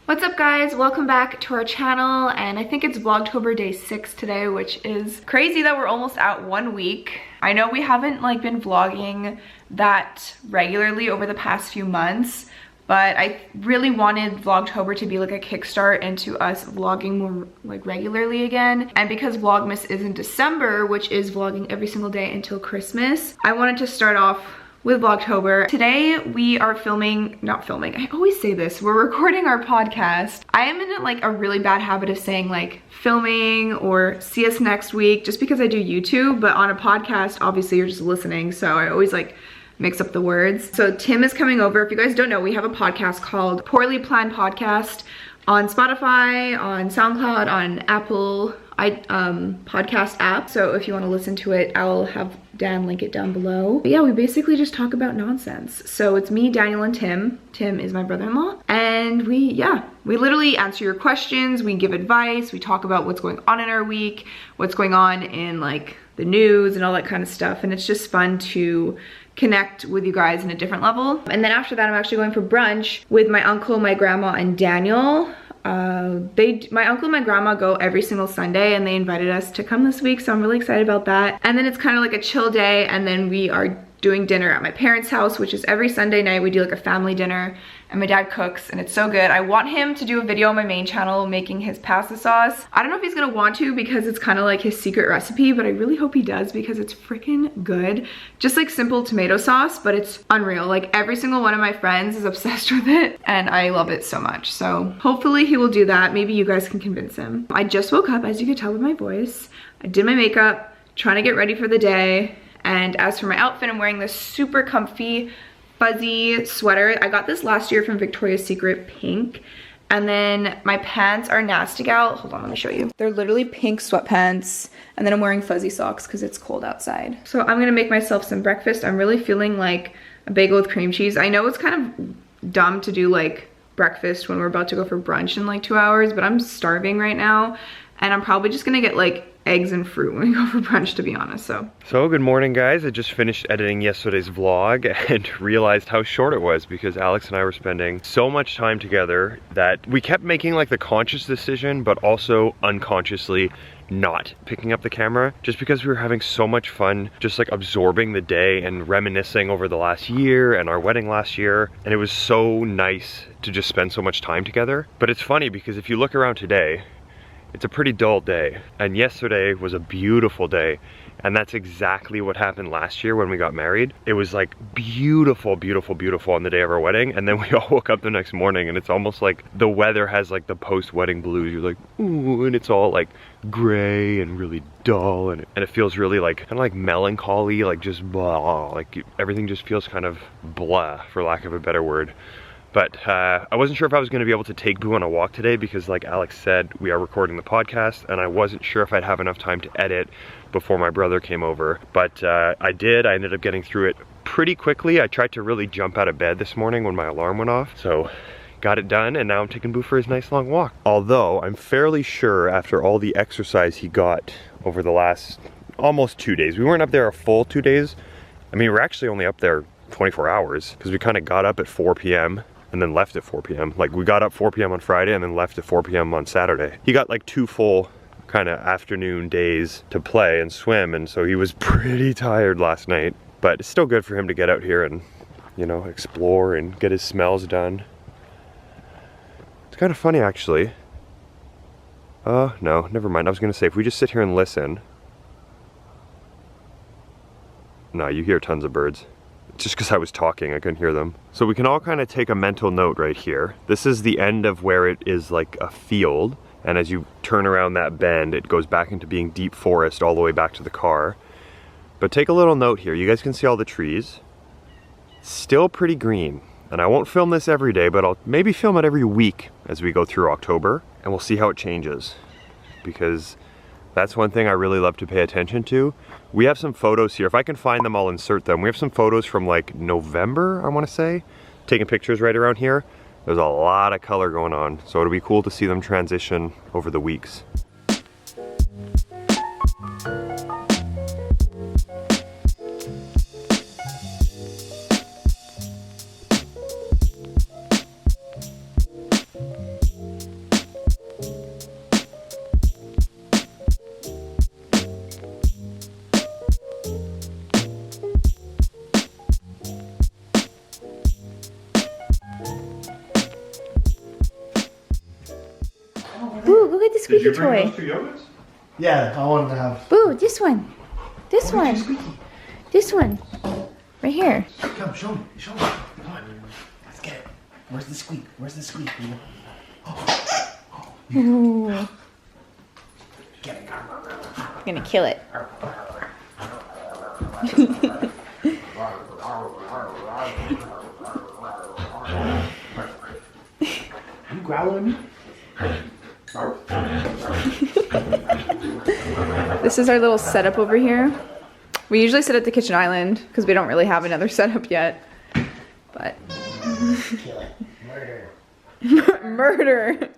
What's up guys? Welcome back to our channel, and I think it's Vlogtober day 6 today, which is crazy that we're almost at 1 week. I know we haven't been vlogging that regularly over the past few months, but I really wanted Vlogtober to be like a kickstart into us vlogging more regularly again. And because Vlogmas is in December, which is vlogging every single day until Christmas, I wanted to start off with Vlogtober. Today we are I always say this, we're recording our podcast. I am in a really bad habit of saying filming or see us next week just because I do YouTube, but on a podcast obviously you're just listening, so I always mix up the words. So Tim is coming over. If you guys don't know, we have a podcast called Poorly Planned Podcast on Spotify, on SoundCloud, on Apple podcast app. So if you want to listen to it, I'll have Dan link it down below. But yeah, we basically just talk about nonsense. So it's me, Daniel, and Tim. Tim is my brother-in-law. And we literally answer your questions, we give advice, we talk about what's going on in our week, what's going on in the news and all that kind of stuff. And it's just fun to connect with you guys in a different level. And then after that, I'm actually going for brunch with my uncle, my grandma, and Daniel. My uncle and my grandma go every single Sunday, and they invited us to come this week, so I'm really excited about that. And then it's kind of like a chill day, and then we are doing dinner at my parents' house, which is every Sunday night. We do a family dinner, and my dad cooks, and it's so good. I want him to do a video on my main channel making his pasta sauce. I don't know if he's gonna want to because it's kind of his secret recipe, but I really hope he does because it's freaking good. Just simple tomato sauce, but it's unreal. Every single one of my friends is obsessed with it, and I love it so much. So hopefully he will do that. Maybe you guys can convince him. I just woke up, as you can tell with my voice. I did my makeup, trying to get ready for the day. And as for my outfit, I'm wearing this super comfy fuzzy sweater. I got this last year from Victoria's Secret, pink. And then my pants are Nasty Gal. Hold on, let me show you. They're literally pink sweatpants. And then I'm wearing fuzzy socks because it's cold outside. So I'm gonna make myself some breakfast. I'm really feeling like a bagel with cream cheese. I know it's kind of dumb to do breakfast when we're about to go for brunch in 2 hours, but I'm starving right now. And I'm probably just gonna get eggs and fruit when we go for brunch, to be honest. So good morning guys. I just finished editing yesterday's vlog and realized how short it was because Alex and I were spending so much time together that we kept making the conscious decision, but also unconsciously not picking up the camera just because we were having so much fun just absorbing the day and reminiscing over the last year and our wedding last year. And it was so nice to just spend so much time together. But it's funny because if you look around today, it's a pretty dull day, and yesterday was a beautiful day, and that's exactly what happened last year when we got married. It was beautiful, beautiful, beautiful on the day of our wedding, and then we all woke up the next morning and it's almost the weather has the post-wedding blues. You're ooh, and it's all gray and really dull, and it feels really kind of melancholy, just blah, everything just feels kind of blah, for lack of a better word. But I wasn't sure if I was going to be able to take Boo on a walk today because like Alex said, we are recording the podcast, and I wasn't sure if I'd have enough time to edit before my brother came over. But I did. I ended up getting through it pretty quickly. I tried to really jump out of bed this morning when my alarm went off. So got it done, and now I'm taking Boo for his nice long walk. Although I'm fairly sure after all the exercise he got over the last almost 2 days, we weren't up there a full 2 days. I mean, we're actually only up there 24 hours because we kind of got up at 4 p.m. and then left at 4 p.m. We got up 4 p.m. on Friday and then left at 4 p.m. on Saturday. He got 2 full kind of afternoon days to play and swim, and so he was pretty tired last night. But it's still good for him to get out here and, explore and get his smells done. It's kind of funny actually. No, never mind. I was gonna say, if we just sit here and listen. No, you hear tons of birds. Just because I was talking, I couldn't hear them. So we can all kind of take a mental note right here. This is the end of where it is a field, and as you turn around that bend, it goes back into being deep forest all the way back to the car. But take a little note here. You guys can see all the trees. Still pretty green. And I won't film this every day, but I'll maybe film it every week as we go through October, and we'll see how it changes. Because that's one thing I really love to pay attention to. We have some photos here. If I can find them, I'll insert them. We have some photos from November, I want to say. Taking pictures right around here. There's a lot of color going on, so it'll be cool to see them transition over the weeks. at the squeaky toy. Yeah, I wanted to have. Boo, this one. This one. This one. Right here. Come, show me. Show me. Come on. Let's get it. Where's the squeak? Where's the squeak? Ooh. Get it. I'm gonna kill it. You growling at me? This is our little setup over here. We usually sit at the kitchen island because we don't really have another setup yet. But Kill it. Murder. murder.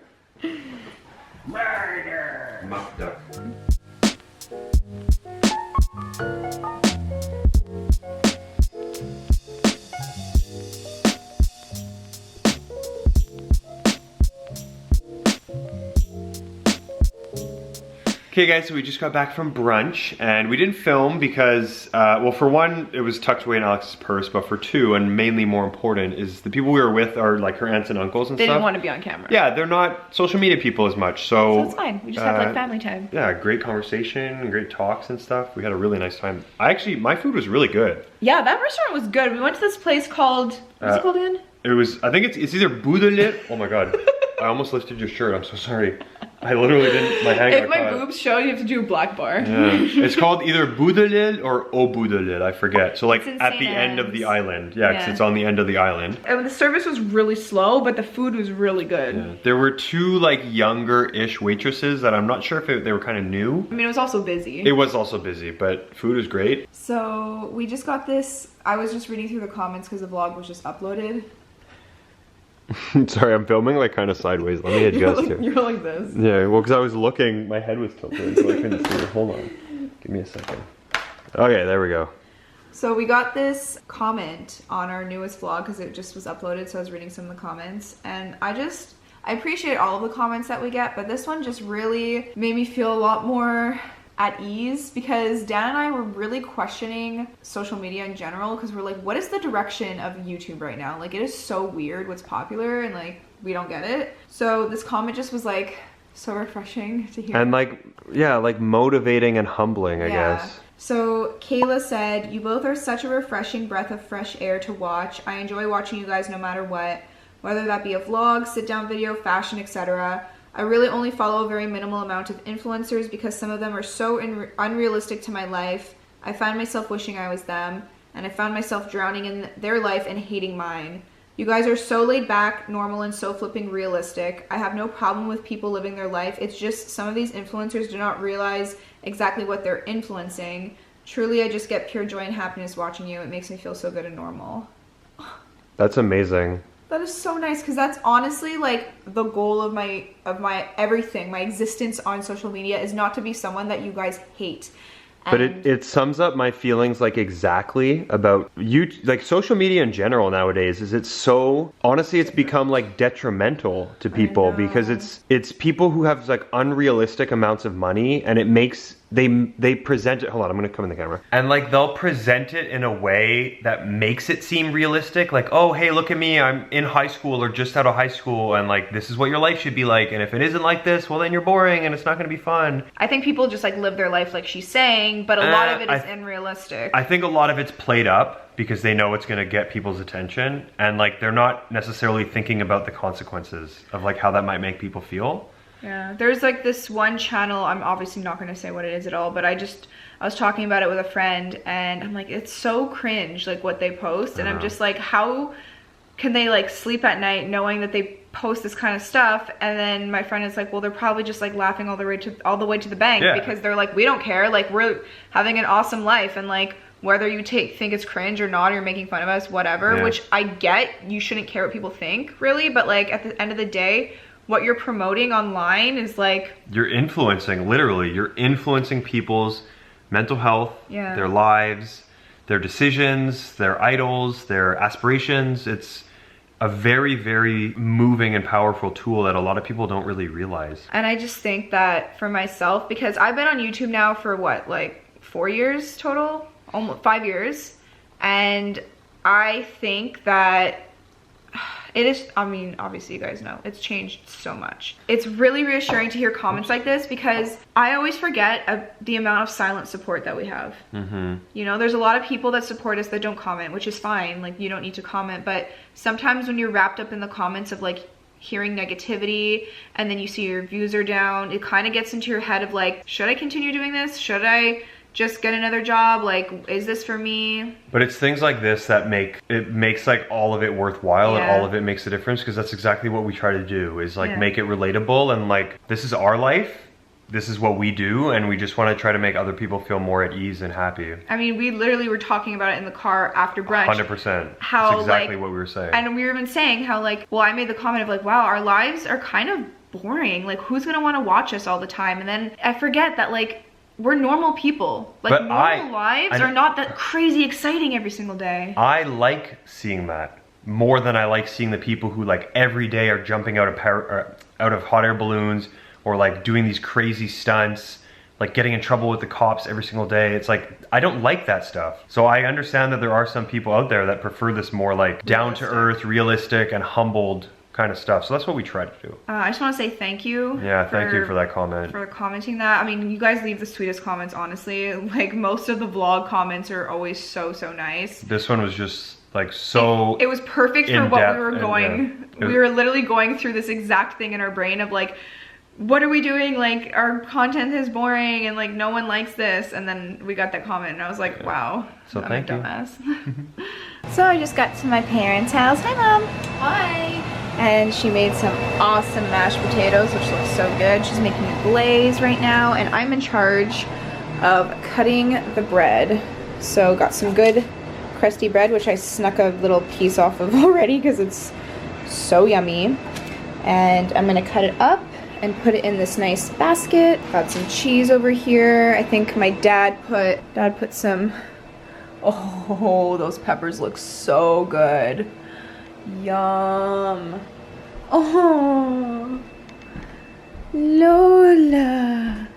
Murder. Muck duck. Okay guys, so we just got back from brunch and we didn't film because, well for one, it was tucked away in Alex's purse, but for two, and mainly more important, is the people we were with are like her aunts and uncles and They stuff. didn't want to be on camera. Yeah, they're not social media people as much, so it's fine. We just have like family time. yeah, great conversation, great talks and stuff. We had a really nice time. My food was really good. Yeah, that restaurant was good. We went to this place called, what's it called again? It was, I think it's either Boudelet. Oh my god, I almost lifted your shirt. I'm so sorry. I literally didn't. My hand If got my caught. boobs show, you have to do a black bar. Yeah. It's called either Boudelet or Au Boudelet. I forget. So like It's in at St. the end of the Anne's. island. Yeah, because Yeah. it's on the end of the island. And the service was really slow, but the food was really good. Yeah. There were two like younger-ish waitresses that I'm not sure if they were kind of new. I mean, it was also busy. It was also busy, but food was great. So we just got this. I was just reading through the comments because the vlog was just uploaded. Sorry, I'm filming like kind of sideways. Let me adjust here. You're like this. Yeah, well, because I was looking, my head was tilted, so I couldn't see it. Hold on. Give me a second. Okay, there we go. So we got this comment on our newest vlog because it just was uploaded, so I was reading some of the comments. And I appreciate all of the comments that we get, but this one just really made me feel a lot more at ease because Dan and I were really questioning social media in general because we're like, what is the direction of YouTube right now? Like, it is so weird what's popular and like we don't get it. So this comment just was like so refreshing to hear. And like, yeah, like motivating and humbling, I guess. So Kayla said, you both are such a refreshing breath of fresh air to watch. I enjoy watching you guys no matter what, whether that be a vlog, sit down video, fashion, etc. I really only follow a very minimal amount of influencers because some of them are so unrealistic to my life. I find myself wishing I was them, and I found myself drowning in their life and hating mine. You guys are so laid back, normal, and so flipping realistic. I have no problem with people living their life. It's just some of these influencers do not realize exactly what they're influencing. Truly, I just get pure joy and happiness watching you. It makes me feel so good and normal. That's amazing. That is so nice because that's honestly like the goal of my everything, my existence on social media is not to be someone that you guys hate. But it sums up my feelings like exactly about you, like social media in general nowadays is it's so, honestly it's become like detrimental to people because it's people who have like unrealistic amounts of money and it makes, they present it, hold on, I'm gonna come in the camera. And like they'll present it in a way that makes it seem realistic. Like, oh, hey, look at me, I'm in high school or just out of high school and like this is what your life should be like. And if it isn't like this, well then you're boring and it's not gonna be fun. I think people just like live their life like she's saying, but a lot of it is unrealistic. I think a lot of it's played up because they know it's gonna get people's attention and like they're not necessarily thinking about the consequences of like how that might make people feel. Yeah, there's like this one channel, I'm obviously not going to say what it is at all, but I was talking about it with a friend and I'm like, it's so cringe, like what they post. And I'm just like, how can they like sleep at night knowing that they post this kind of stuff? And then my friend is like, well, they're probably just like laughing all the way to the bank because they're like, we don't care. Like we're having an awesome life. And like, whether you think it's cringe or not, or you're making fun of us, whatever, which I get, you shouldn't care what people think really. But like at the end of the day, what you're promoting online is like... You're influencing, literally, you're influencing people's mental health, their lives, their decisions, their idols, their aspirations. It's a very, very moving and powerful tool that a lot of people don't really realize. And I just think that for myself, because I've been on YouTube now for what, like 4 years total? Almost 5 years. And I think that It is, I mean, obviously you guys know, it's changed so much. It's really reassuring to hear comments like this because I always forget the amount of silent support that we have. You know, there's a lot of people that support us that don't comment, which is fine. Like, you don't need to comment, but sometimes when you're wrapped up in the comments of like hearing negativity and then you see your views are down, it kind of gets into your head of like, should I continue doing this? Should I just get another job? Like, is this for me? But it's things like this that makes like all of it worthwhile, and all of it makes a difference, because that's exactly what we try to do, is like make it relatable, and like, this is our life, this is what we do, and we just want to try to make other people feel more at ease and happy. I mean, we literally were talking about it in the car after brunch. 100%. How that's exactly what we were saying. And we were even saying how like, well, I made the comment of like, wow, our lives are kind of boring. Like, who's gonna want to watch us all the time? And then I forget that like, we're normal people. Like, but normal lives are not that crazy exciting every single day. I like seeing that more than I like seeing the people who like every day are jumping out of hot air balloons, or like doing these crazy stunts, like getting in trouble with the cops every single day. It's like, I don't like that stuff. So I understand that there are some people out there that prefer this more like down to earth, realistic, and humbled kind of stuff. So that's what we try to do. I just want to say thank you. Yeah, thank you for that comment. For commenting that. I mean, you guys leave the sweetest comments, honestly. Like, most of the vlog comments are always so nice. This one was just like so it was perfect for what we were going. We were literally going through this exact thing in our brain of like, what are we doing? Like, our content is boring and like no one likes this. And then we got that comment and I was like, wow. So thank you. Dumbass. So I just got to my parents' house. Hi, Mom. Hi. And she made some awesome mashed potatoes, which looks so good. She's making a glaze right now, and I'm in charge of cutting the bread. So got some good crusty bread, which I snuck a little piece off of already because it's so yummy. And I'm gonna cut it up and put it in this nice basket. Got some cheese over here. I think my dad put some, oh, those peppers look so good. Yum. Oh, Lola.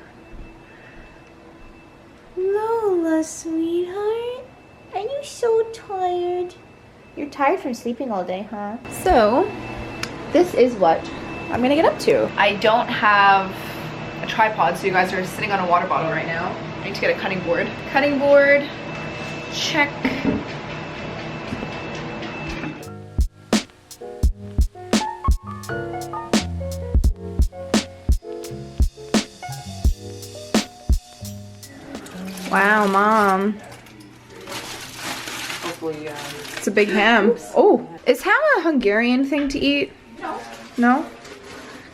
Lola, sweetheart. Are you so tired? You're tired from sleeping all day, huh? So, this is what I'm gonna get up to. I don't have a tripod, so you guys are sitting on a water bottle right now. I need to get a cutting board. Cutting board, check. Wow, Mom. Hopefully, it's a big ham. Oh, is ham a Hungarian thing to eat? No. No?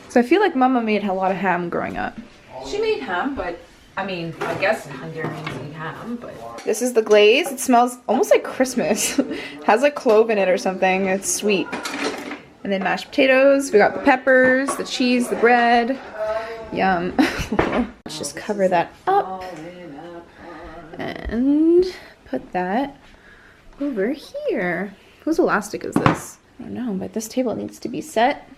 So I feel like Mama made a lot of ham growing up. She made ham, but I mean, I guess Hungarians eat ham, but... This is the glaze. It smells almost like Christmas. Has like clove in it or something. It's sweet. And then mashed potatoes. We got the peppers, the cheese, the bread. Yum. Let's just cover that up. And put that over here. Whose elastic is this? I don't know, but this table needs to be set.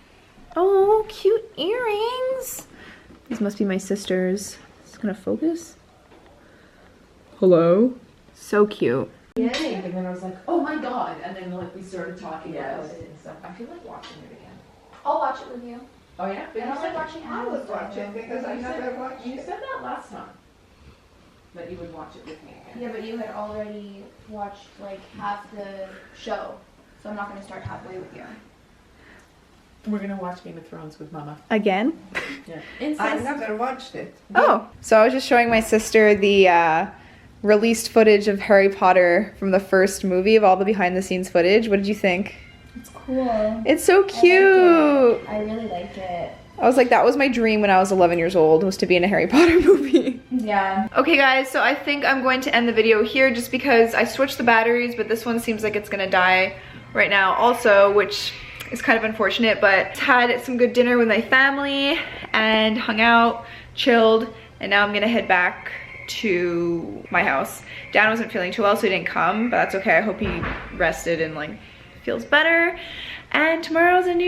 Oh, cute earrings. These must be my sister's. Is it gonna focus? Hello? So cute. Yay! And then I was like, oh my god! And then like we started talking about it and stuff. I feel like watching it again. I'll watch it with you. Oh yeah? I don't like watching I was watching because I never watched You it. said that last time. That you would watch it with me again. Yeah, but you had already watched like half the show, so I'm not gonna start halfway with you. We're gonna watch Game of Thrones with Mama. Again? Yeah. I never watched it. Oh, so I was just showing my sister the released footage of Harry Potter from the first movie, of all the behind the scenes footage. What did you think? It's cool. It's so cute. I really like it. I was like, that was my dream when I was 11 years old, was to be in a Harry Potter movie. Yeah. Okay guys, so I think I'm going to end the video here just because I switched the batteries, but this one seems like it's gonna die right now also, which is kind of unfortunate, but had some good dinner with my family and hung out, chilled, and now I'm gonna head back to my house. Dan wasn't feeling too well, so he didn't come, but that's okay. I hope he rested and like feels better. And tomorrow's an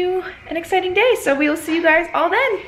exciting day, so we will see you guys all then.